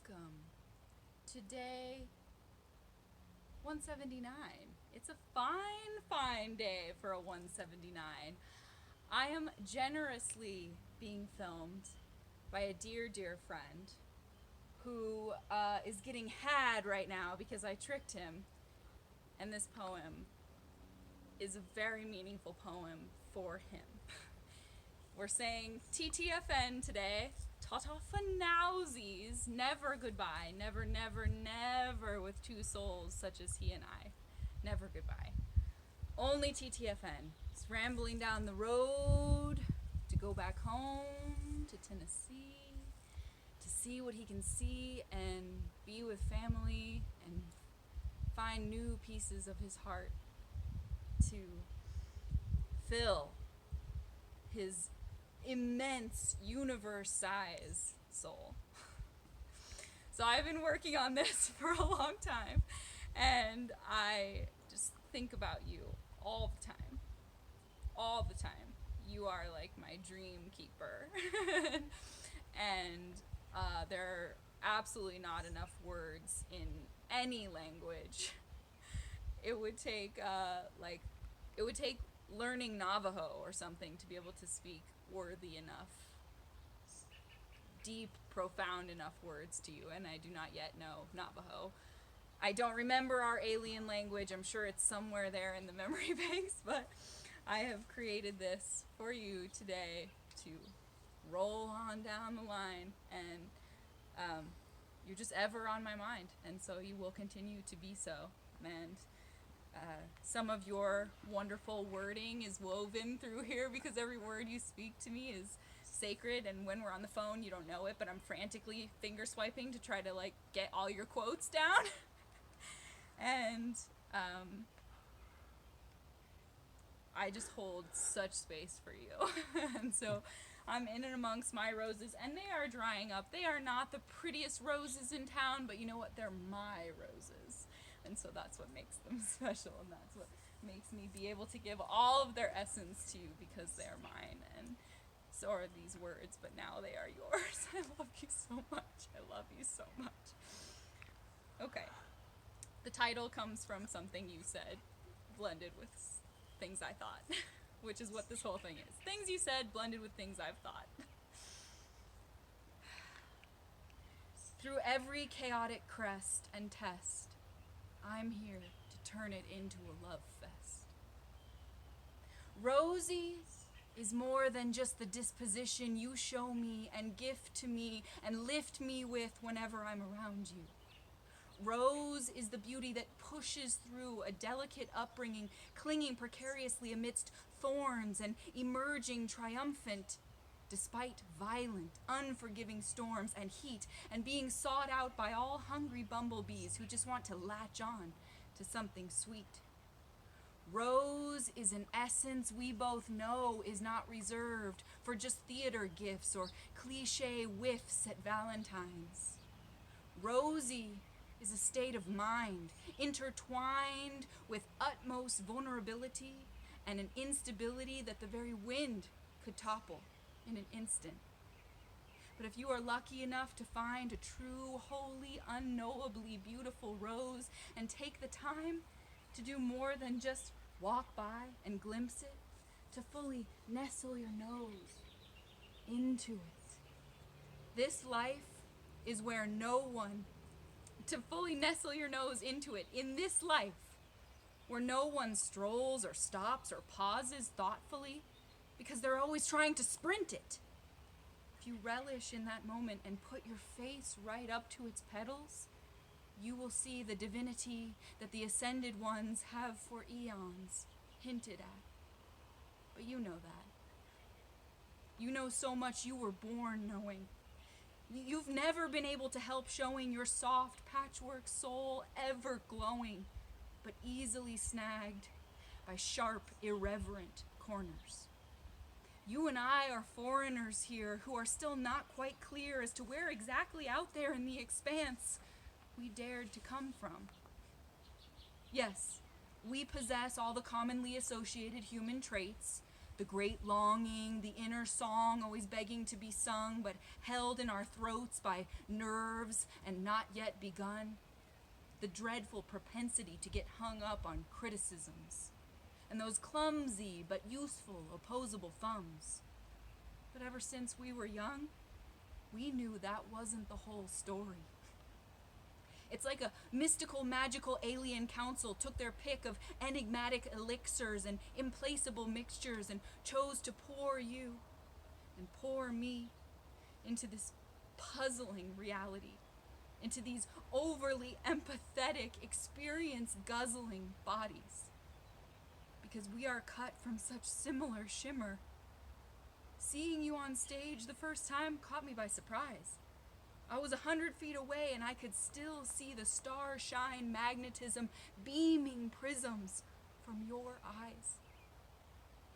welcome. Today, 179. It's a fine day for a 179. I am generously being filmed by a dear friend who is getting had right now because I tricked him. And this poem is a very meaningful poem for him. We're saying TTFN today. Ta-ta for nowsies. Never goodbye. Never with two souls such as he and I. Never goodbye. Only TTFN. He's rambling down the road to go back home to Tennessee to see what he can see and be with family and find new pieces of his heart to fill his immense universe-size soul. So I've been working on this for a long time, and I just think about you all the time. All the time. You are like my dream keeper. And there are absolutely not enough words in any language. It would take learning Navajo or something to be able to speak worthy enough, deep, profound enough words to you, and I do not yet know Navajo. I don't remember our alien language. I'm sure it's somewhere there in the memory banks, but I have created this for you today to roll on down the line, and you're just ever on my mind, and so you will continue to be so. And some of your wonderful wording is woven through here because every word you speak to me is sacred, and when we're on the phone you don't know it, but I'm frantically finger swiping to try to like get all your quotes down. And I just hold such space for you. And so I'm in and amongst my roses, and they are drying up. They are not the prettiest roses in town, but you know what? They're my roses. And so that's what makes them special, and that's what makes me be able to give all of their essence to you because they are mine, and so are these words, but now they are yours. I love you so much. I love you so much. Okay. The title comes from something you said, blended with things I thought, which is what this whole thing is. Things you said blended with things I've thought. Through every chaotic crest and test, I'm here to turn it into a love fest. Rosie is more than just the disposition you show me and gift to me and lift me with whenever I'm around you. Rose is the beauty that pushes through a delicate upbringing, clinging precariously amidst thorns and emerging triumphant despite violent, unforgiving storms and heat, and being sought out by all hungry bumblebees who just want to latch on to something sweet. Rose is an essence we both know is not reserved for just theater gifts or cliche whiffs at Valentine's. Rosie is a state of mind, intertwined with utmost vulnerability and an instability that the very wind could topple in an instant. But if you are lucky enough to find a true, wholly, unknowably beautiful rose and take the time to do more than just walk by and glimpse it, to fully nestle your nose into it. This life is where no one, to fully nestle your nose into it, in this life, where no one strolls or stops or pauses thoughtfully, because they're always trying to sprint it. If you relish in that moment and put your face right up to its petals, you will see the divinity that the ascended ones have for eons hinted at. But you know that. You know so much you were born knowing. You've never been able to help showing your soft patchwork soul ever glowing, but easily snagged by sharp, irreverent corners. You and I are foreigners here who are still not quite clear as to where exactly out there in the expanse we dared to come from. Yes, we possess all the commonly associated human traits, The great longing, the inner song always begging to be sung, but held in our throats by nerves and not yet begun. The dreadful propensity to get hung up on criticisms, and those clumsy but useful opposable thumbs. But ever since we were young, we knew that wasn't the whole story. It's like a mystical, magical alien council took their pick of enigmatic elixirs and implaceable mixtures and chose to pour you and pour me into this puzzling reality, into these overly empathetic, experience-guzzling bodies. Because we are cut from such similar shimmer. Seeing you on stage the first time caught me by surprise. I was 100 feet away and I could still see the star-shine magnetism beaming prisms from your eyes.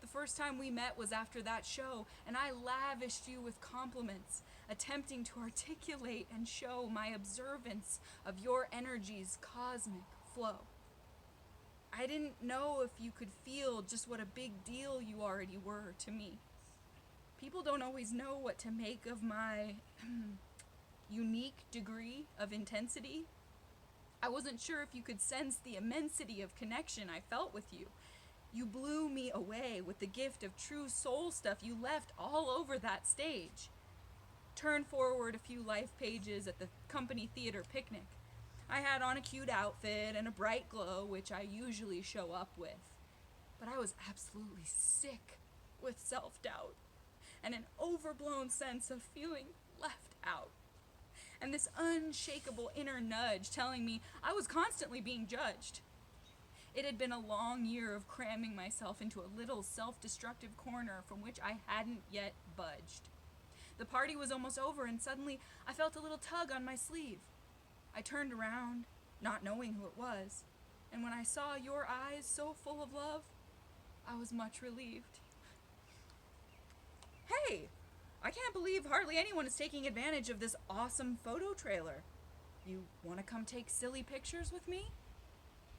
The first time we met was after that show, and I lavished you with compliments, attempting to articulate and show my observance of your energy's cosmic flow. I didn't know if you could feel just what a big deal you already were to me. People don't always know what to make of my unique degree of intensity. I wasn't sure if you could sense the immensity of connection I felt with you. You blew me away with the gift of true soul stuff you left all over that stage. Turn forward a few life pages at the company theater picnic. I had on a cute outfit and a bright glow, which I usually show up with. But I was absolutely sick with self-doubt and an overblown sense of feeling left out. And this unshakable inner nudge telling me I was constantly being judged. It had been a long year of cramming myself into a little self-destructive corner from which I hadn't yet budged. The party was almost over, and suddenly I felt a little tug on my sleeve. I turned around, not knowing who it was, and when I saw your eyes so full of love, I was much relieved. Hey! I can't believe hardly anyone is taking advantage of this awesome photo trailer. You want to come take silly pictures with me?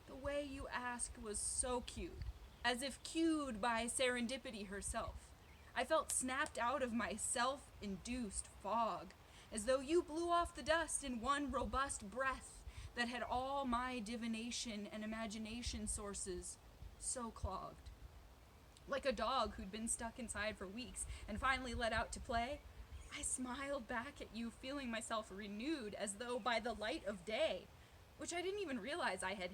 The way you asked was so cute, as if cued by serendipity herself. I felt snapped out of my self-induced fog, as though you blew off the dust in one robust breath that had all my divination and imagination sources so clogged. Like a dog who'd been stuck inside for weeks and finally let out to play, I smiled back at you, feeling myself renewed as though by the light of day, which I didn't even realize I had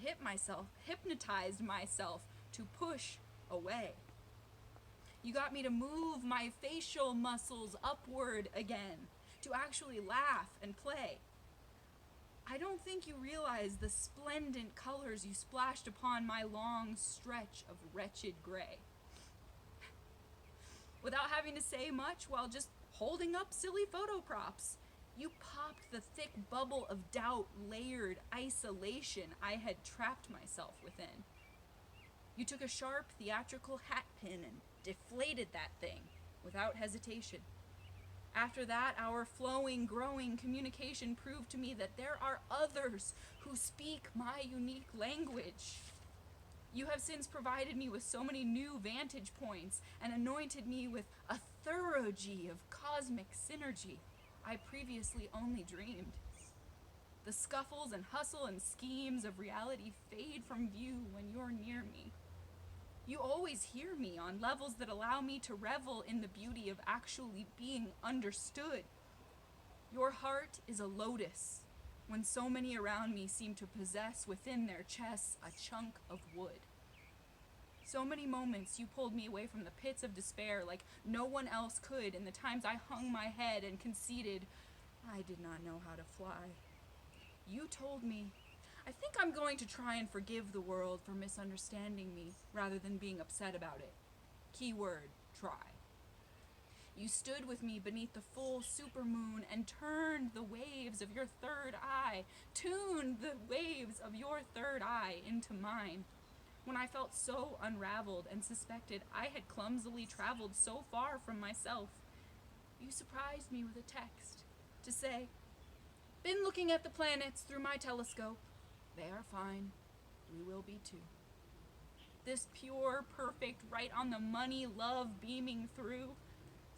hypnotized myself to push away. You got me to move my facial muscles upward again, to actually laugh and play. I don't think you realize the splendid colors you splashed upon my long stretch of wretched gray. Without having to say much, while just holding up silly photo props, you popped the thick bubble of doubt, layered isolation I had trapped myself within. You took a sharp theatrical hat pin and deflated that thing without hesitation. After that, our flowing, growing communication proved to me that there are others who speak my unique language. You have since provided me with so many new vantage points and anointed me with a thoroughgy of cosmic synergy I previously only dreamed. The scuffles and hustle and schemes of reality fade from view when you're near me. You always hear me on levels that allow me to revel in the beauty of actually being understood. Your heart is a lotus, when so many around me seem to possess within their chests a chunk of wood. So many moments you pulled me away from the pits of despair like no one else could in the times I hung my head and conceded I did not know how to fly. You told me, I think I'm going to try and forgive the world for misunderstanding me rather than being upset about it. Keyword, try. You stood with me beneath the full supermoon and turned the waves of your third eye, tuned the waves of your third eye into mine. When I felt so unraveled and suspected I had clumsily traveled so far from myself, you surprised me with a text to say, been looking at the planets through my telescope. They are fine. We will be too. this pure, perfect, right on the money love beaming through?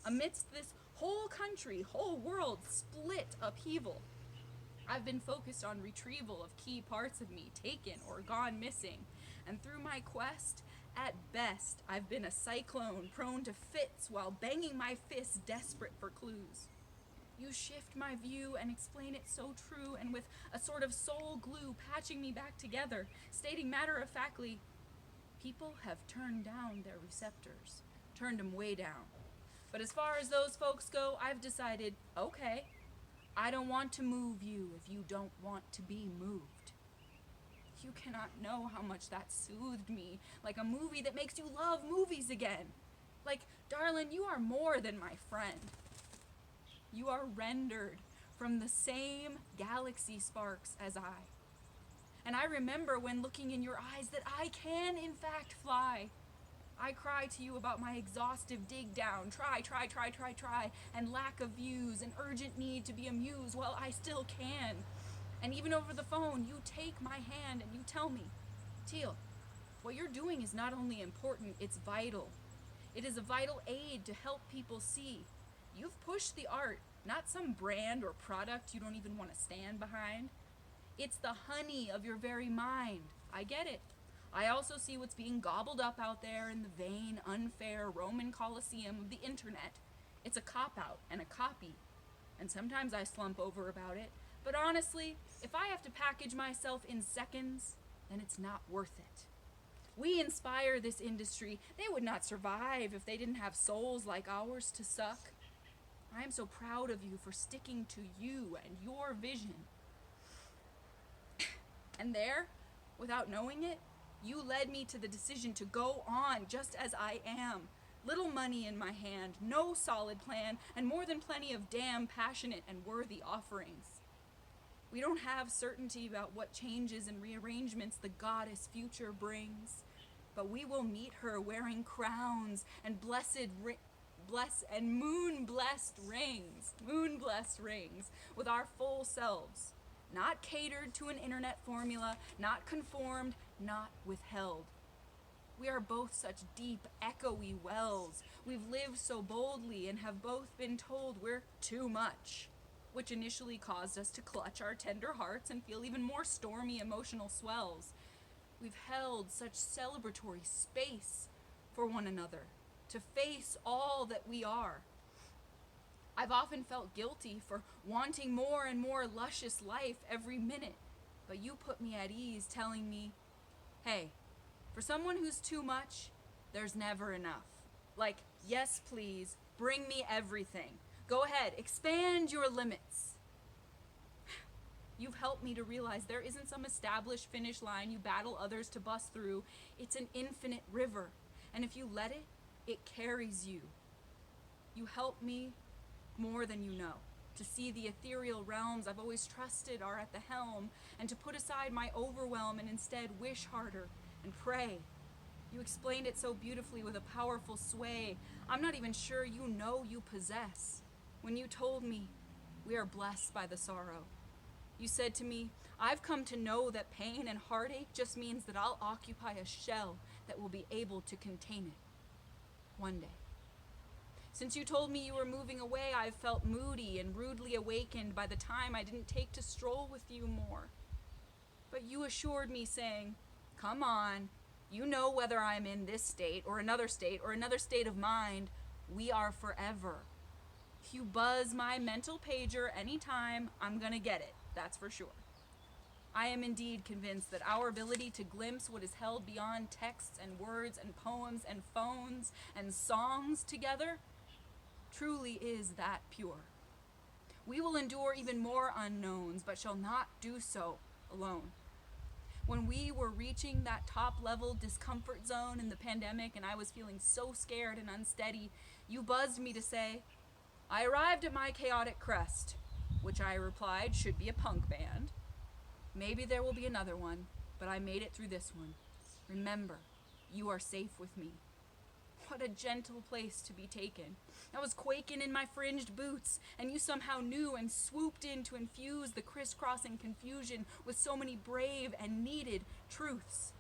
Amidst this whole country, whole world split upheaval, I've been focused on retrieval of key parts of me taken or gone missing, and through my quest, at best, I've been a cyclone prone to fits while banging my fists desperate for clues. You shift my view and explain it so true, and with a sort of soul glue patching me back together, stating matter-of-factly, people have turned down their receptors, turned them way down. But as far as those folks go, I've decided, okay, I don't want to move you if you don't want to be moved. You cannot know how much that soothed me, like a movie that makes you love movies again. Like, darling, you are more than my friend. You are rendered from the same galaxy sparks as I. And I remember when looking in your eyes that I can, in fact, fly. I cry to you about my exhaustive dig down, try, and lack of views, and urgent need to be amused while I still can. And even over the phone, you take my hand and you tell me, Teal, what you're doing is not only important, it's vital. It is a vital aid to help people see. You've pushed the art, not some brand or product you don't even want to stand behind. It's the honey of your very mind. I get it. I also see what's being gobbled up out there in the vain, unfair Roman Colosseum of the internet. It's a cop-out and a copy. And sometimes I slump over about it. But honestly, if I have to package myself in seconds, then it's not worth it. We inspire this industry. They would not survive if they didn't have souls like ours to suck. I am so proud of you for sticking to you and your vision. And there, without knowing it, you led me to the decision to go on just as I am. Little money in my hand, no solid plan, and more than plenty of damn passionate and worthy offerings. We don't have certainty about what changes and rearrangements the goddess future brings, but we will meet her wearing crowns and moon-blessed rings with our full selves, not catered to an internet formula, not conformed, not withheld. We are both such deep, echoey wells. We've lived so boldly and have both been told we're too much, which initially caused us to clutch our tender hearts and feel even more stormy emotional swells. We've held such celebratory space for one another, to face all that we are. I've often felt guilty for wanting more and more luscious life every minute, but you put me at ease telling me, hey, for someone who's too much, there's never enough. Like, yes, please, bring me everything. Go ahead, expand your limits. You've helped me to realize there isn't some established finish line you battle others to bust through. It's an infinite river, and if you let it, it carries you. You help me more than you know, to see the ethereal realms I've always trusted are at the helm, and to put aside my overwhelm and instead wish harder and pray. You explained it so beautifully with a powerful sway I'm not even sure you know you possess. When you told me, we are blessed by the sorrow. You said to me, I've come to know that pain and heartache just means that I'll occupy a shell that will be able to contain it. One day. Since you told me you were moving away, I've felt moody and rudely awakened by the time I didn't take to stroll with you more. But you assured me, saying, come on, you know whether I'm in this state or another state of mind, we are forever. If you buzz my mental pager anytime, I'm gonna get it, that's for sure. I am indeed convinced that our ability to glimpse what is held beyond texts and words and poems and phones and songs together truly is that pure. We will endure even more unknowns, but shall not do so alone. When we were reaching that top-level discomfort zone in the pandemic and I was feeling so scared and unsteady, you buzzed me to say, I arrived at my chaotic Crest, which I replied should be a punk band. Maybe there will be another one, but I made it through this one. Remember, you are safe with me. What a gentle place to be taken. I was quaking in my fringed boots, and you somehow knew and swooped in to infuse the crisscrossing confusion with so many brave and needed truths.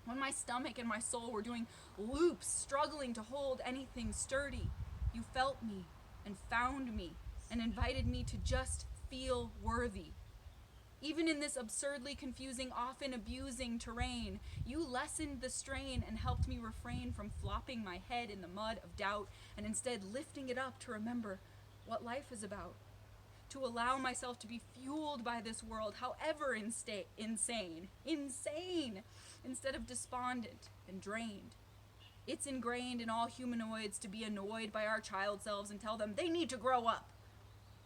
When my stomach and my soul were doing loops, struggling to hold anything sturdy, you felt me and found me and invited me to just feel worthy. Even in this absurdly confusing, often abusing terrain, you lessened the strain and helped me refrain from flopping my head in the mud of doubt and instead lifting it up to remember what life is about. To allow myself to be fueled by this world, however insane, instead of despondent and drained. It's ingrained in all humanoids to be annoyed by our child selves and tell them they need to grow up.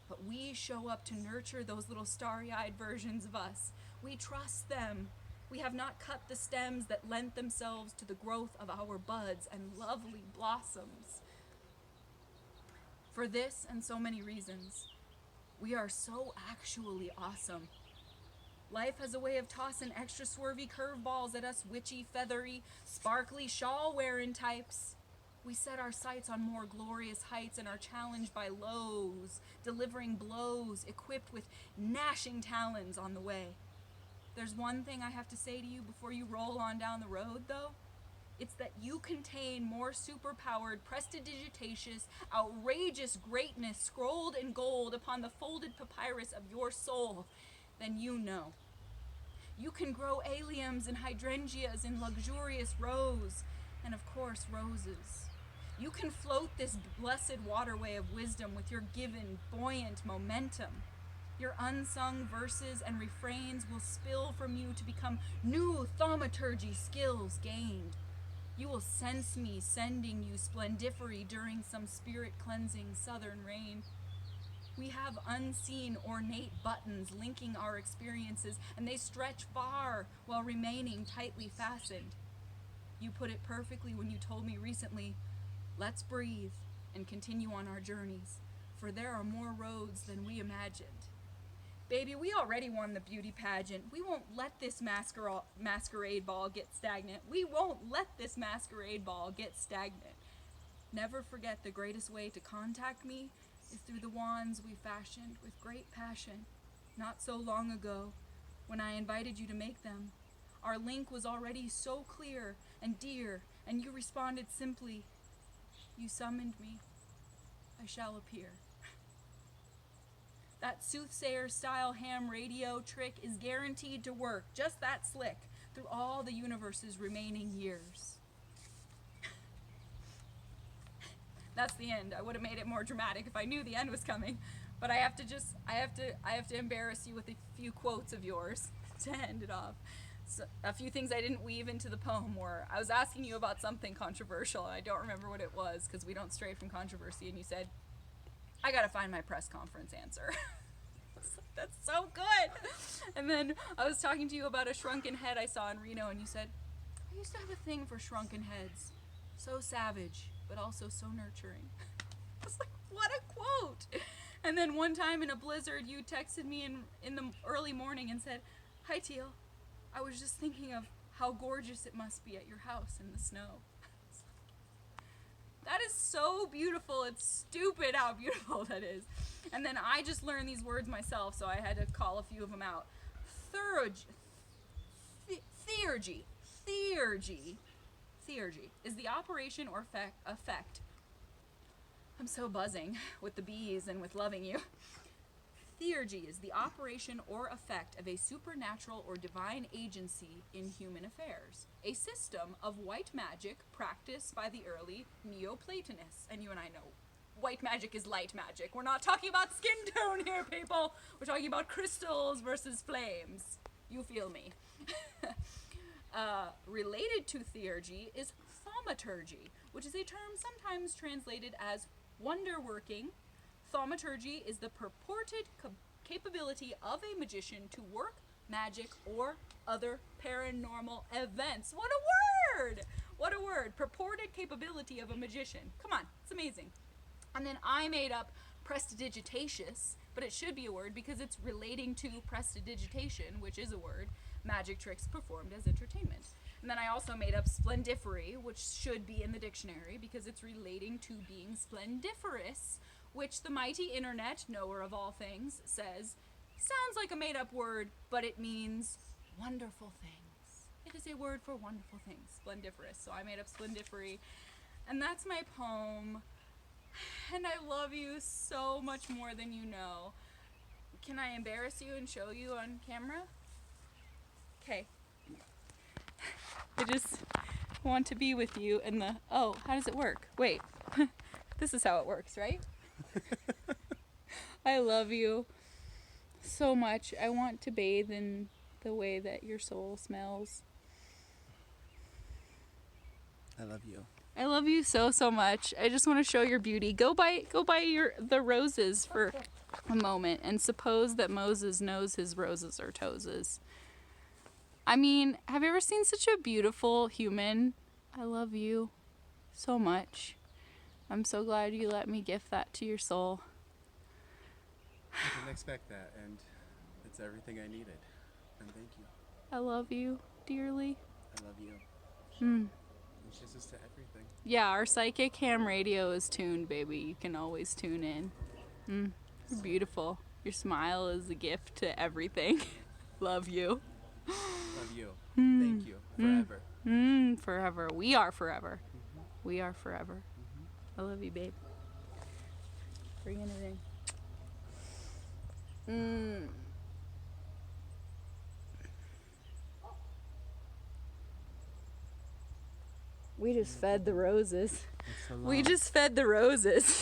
But we show up to nurture those little starry-eyed versions of us. We trust them. We have not cut the stems that lent themselves to the growth of our buds and lovely blossoms. For this and so many reasons, we are so actually awesome. Life has a way of tossing extra swervy curveballs at us witchy, feathery, sparkly, shawl-wearing types. We set our sights on more glorious heights and are challenged by lows, delivering blows equipped with gnashing talons on the way. There's one thing I have to say to you before you roll on down the road, though. It's that you contain more superpowered, prestidigitacious, outrageous greatness scrolled in gold upon the folded papyrus of your soul than you know. You can grow alliums and hydrangeas in luxurious rows, and of course roses. You can float this blessed waterway of wisdom with your given buoyant momentum. Your unsung verses and refrains will spill from you to become new thaumaturgy skills gained. You will sense me sending you splendifery during some spirit-cleansing southern rain. We have unseen ornate buttons linking our experiences, and they stretch far while remaining tightly fastened. You put it perfectly when you told me recently, let's breathe and continue on our journeys, for there are more roads than we imagined. Baby, we already won the beauty pageant. We won't let this masquerade ball get stagnant. We won't let this masquerade ball get stagnant. Never forget the greatest way to contact me is through the wands we fashioned with great passion not so long ago when I invited you to make them. Our link was already so clear and dear, and you responded simply, you summoned me. I shall appear. That soothsayer-style ham radio trick is guaranteed to work, just that slick, through all the universe's remaining years. That's the end. I would have made it more dramatic if I knew the end was coming, but I have to embarrass you with a few quotes of yours to end it off. So, a few things I didn't weave into the poem were, I was asking you about something controversial, and I don't remember what it was, because we don't stray from controversy, and you said, I gotta find my press conference answer. That's so good. And then I was talking to you about a shrunken head I saw in Reno, and you said, I used to have a thing for shrunken heads. So savage, but also so nurturing. I was like, what a quote. And then one time in a blizzard, you texted me in the early morning and said, hi, Teal. I was just thinking of how gorgeous it must be at your house in the snow. That is so beautiful. It's stupid how beautiful that is. And then I just learned these words myself, so I had to call a few of them out. Theurgy is the operation or effect. I'm so buzzing with the bees and with loving you. Theurgy is the operation or effect of a supernatural or divine agency in human affairs, a system of white magic practiced by the early Neoplatonists. And you and I know white magic is light magic. We're not talking about skin tone here, people. We're talking about crystals versus flames. You feel me. Related to theurgy is thaumaturgy, which is a term sometimes translated as wonder-working. Thaumaturgy is the purported capability of a magician to work magic or other paranormal events. What a word! What a word. Purported capability of a magician. Come on, it's amazing. And then I made up prestidigitacious, but it should be a word because it's relating to prestidigitation, which is a word, magic tricks performed as entertainment. And then I also made up splendifery, which should be in the dictionary because it's relating to being splendiferous, which the mighty internet, knower of all things, says sounds like a made-up word, but it means wonderful things. It is a word for wonderful things, splendiferous. So I made up splendifery, and that's my poem. And I love you so much more than you know. Can I embarrass you and show you on camera? Okay. I just want to be with you in the... Oh, how does it work? Wait. This is how it works, right? I love you so much. I want to bathe in the way that your soul smells. I love you. I love you so, so much. I just want to show your beauty. Go buy the roses for a moment and suppose that Moses knows his roses are toeses. I mean, have you ever seen such a beautiful human? I love you so much. I'm so glad you let me gift that to your soul. I didn't expect that, and it's everything I needed. And thank you. I love you dearly. I love you. Mm. And kisses to everything. Yeah, our psychic ham radio is tuned, baby. You can always tune in. You're beautiful. Your smile is a gift to everything. Love you. Love you. Thank you. Forever. Forever. We are forever. We are forever. I love you, babe. Bringing it in. We just fed the roses. It's so long. We just fed the roses.